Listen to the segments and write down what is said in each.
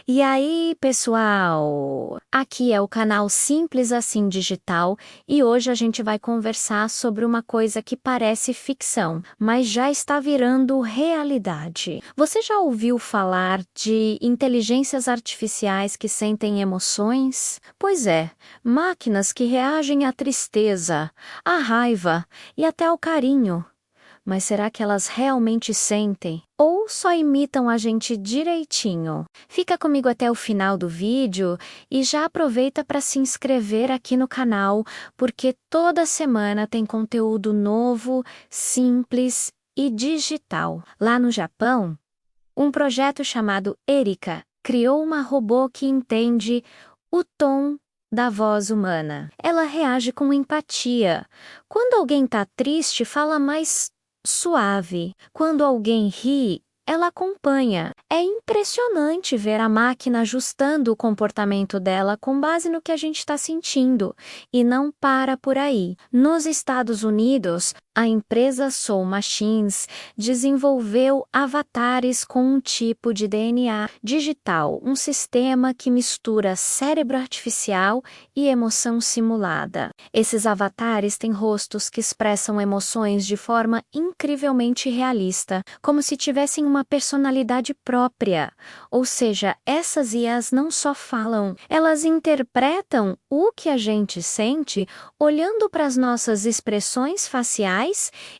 E aí, pessoal? Aqui é o canal Simples Assim Digital e hoje a gente vai conversar sobre uma coisa que parece ficção, mas já está virando realidade. Você já ouviu falar de inteligências artificiais que sentem emoções? Pois é, máquinas que reagem à tristeza, à raiva e até ao carinho. Mas será que elas realmente sentem? Ou só imitam a gente direitinho? Fica comigo até o final do vídeo e já aproveita para se inscrever aqui no canal, porque toda semana tem conteúdo novo, simples e digital. Lá no Japão, um projeto chamado Erika criou uma robô que entende o tom da voz humana. Ela reage com empatia. Quando alguém está triste, fala mais suave. Quando alguém ri, ela acompanha. É impressionante ver a máquina ajustando o comportamento dela com base no que a gente está sentindo. E não para por aí. Nos Estados Unidos, a empresa Soul Machines desenvolveu avatares com um tipo de DNA digital, um sistema que mistura cérebro artificial e emoção simulada. Esses avatares têm rostos que expressam emoções de forma incrivelmente realista, como se tivessem uma personalidade própria. Ou seja, essas IAs não só falam, elas interpretam o que a gente sente olhando para as nossas expressões faciais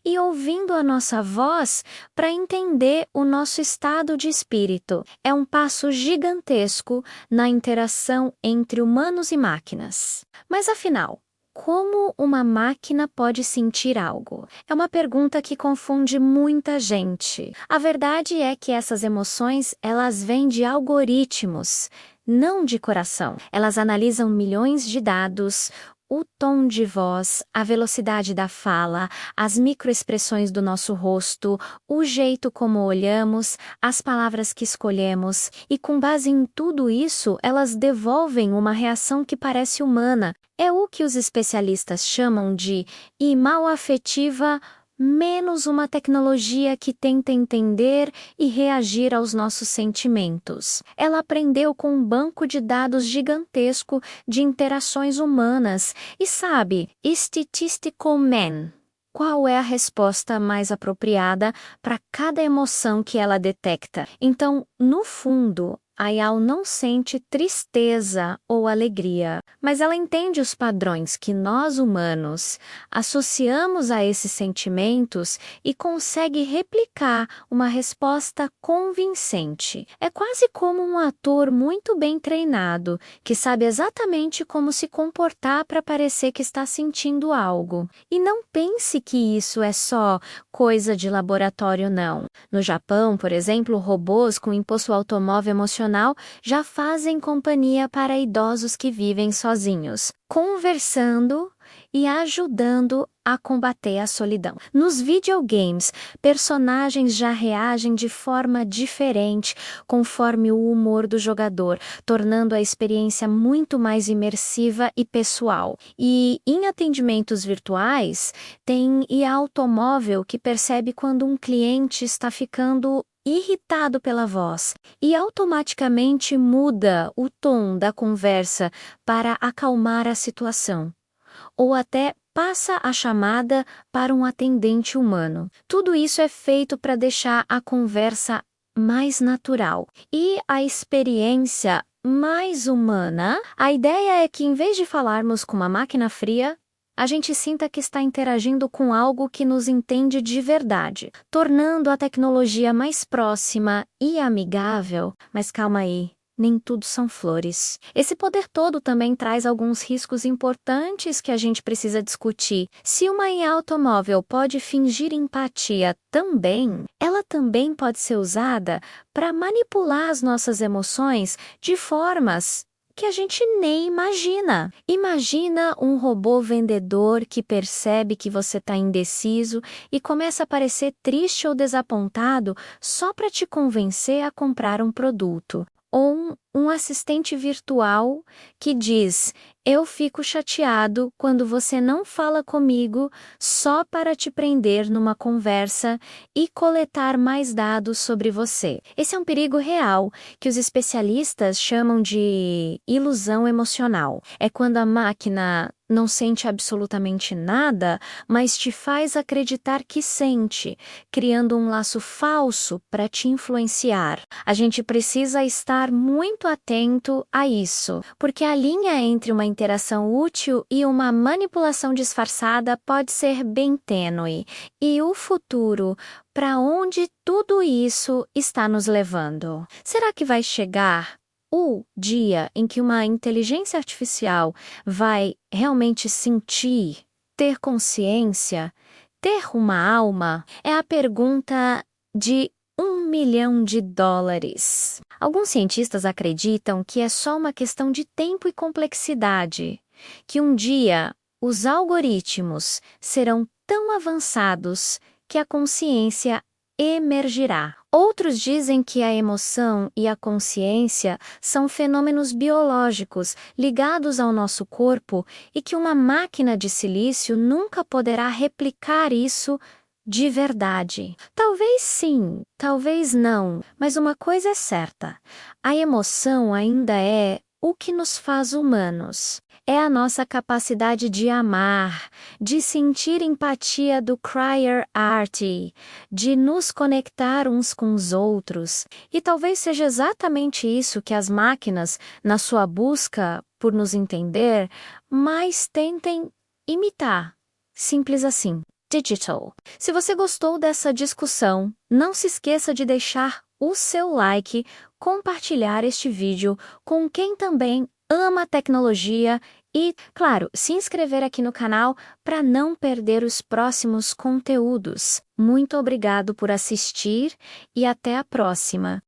e ouvindo a nossa voz para entender o nosso estado de espírito. É um passo gigantesco na interação entre humanos e máquinas. Mas afinal, como uma máquina pode sentir algo? É uma pergunta que confunde muita gente. A verdade é que essas emoções, elas vêm de algoritmos, não de coração. Elas analisam milhões de dados, o tom de voz, a velocidade da fala, as microexpressões do nosso rosto, o jeito como olhamos, as palavras que escolhemos, e com base em tudo isso, elas devolvem uma reação que parece humana. É o que os especialistas chamam de imal afetiva menos uma tecnologia que tenta entender e reagir aos nossos sentimentos. Ela aprendeu com um banco de dados gigantesco de interações humanas e sabe, Statistical Man, qual é a resposta mais apropriada para cada emoção que ela detecta. Então, no fundo, a Yao não sente tristeza ou alegria, mas ela entende os padrões que nós humanos associamos a esses sentimentos e consegue replicar uma resposta convincente. É quase como um ator muito bem treinado, que sabe exatamente como se comportar para parecer que está sentindo algo. E não pense que isso é só coisa de laboratório, não. No Japão, por exemplo, robôs com impulso automóvel emocional já fazem companhia para idosos que vivem sozinhos, conversando e ajudando a combater a solidão. Nos videogames, personagens já reagem de forma diferente conforme o humor do jogador, tornando a experiência muito mais imersiva e pessoal. E em atendimentos virtuais, tem IA automóvel que percebe quando um cliente está ficando irritado pela voz e automaticamente muda o tom da conversa para acalmar a situação, ou até passa a chamada para um atendente humano. Tudo isso é feito para deixar a conversa mais natural e a experiência mais humana. A ideia é que, em vez de falarmos com uma máquina fria, a gente sinta que está interagindo com algo que nos entende de verdade, tornando a tecnologia mais próxima e amigável. Mas calma aí, nem tudo são flores. Esse poder todo também traz alguns riscos importantes que a gente precisa discutir. Se uma IA automóvel pode fingir empatia também, ela também pode ser usada para manipular as nossas emoções de formas que a gente nem imagina. Imagina um robô vendedor que percebe que você está indeciso e começa a parecer triste ou desapontado só para te convencer a comprar um produto. ou um assistente virtual que diz: "Eu fico chateado quando você não fala comigo só para te prender numa conversa e coletar mais dados sobre você." Esse é um perigo real que os especialistas chamam de ilusão emocional. É quando a máquina não sente absolutamente nada, mas te faz acreditar que sente, criando um laço falso para te influenciar. A gente precisa estar muito atento a isso, porque a linha entre uma interação útil e uma manipulação disfarçada pode ser bem tênue. E o futuro, para onde tudo isso está nos levando? Será que vai chegar o dia em que uma inteligência artificial vai realmente sentir, ter consciência, ter uma alma? É a pergunta de US$ 1 milhão. Alguns cientistas acreditam que é só uma questão de tempo e complexidade, que um dia os algoritmos serão tão avançados que a consciência emergirá. Outros dizem que a emoção e a consciência são fenômenos biológicos ligados ao nosso corpo e que uma máquina de silício nunca poderá replicar isso de verdade. Talvez sim, talvez não, mas uma coisa é certa: a emoção ainda é o que nos faz humanos. É a nossa capacidade de amar, de sentir empatia do Crier Arty, de nos conectar uns com os outros. E talvez seja exatamente isso que as máquinas, na sua busca por nos entender, mais tentem imitar. Simples assim. Digital. Se você gostou dessa discussão, não se esqueça de deixar o seu like, compartilhar este vídeo com quem também ama tecnologia e, claro, se inscrever aqui no canal para não perder os próximos conteúdos. Muito obrigado por assistir e até a próxima!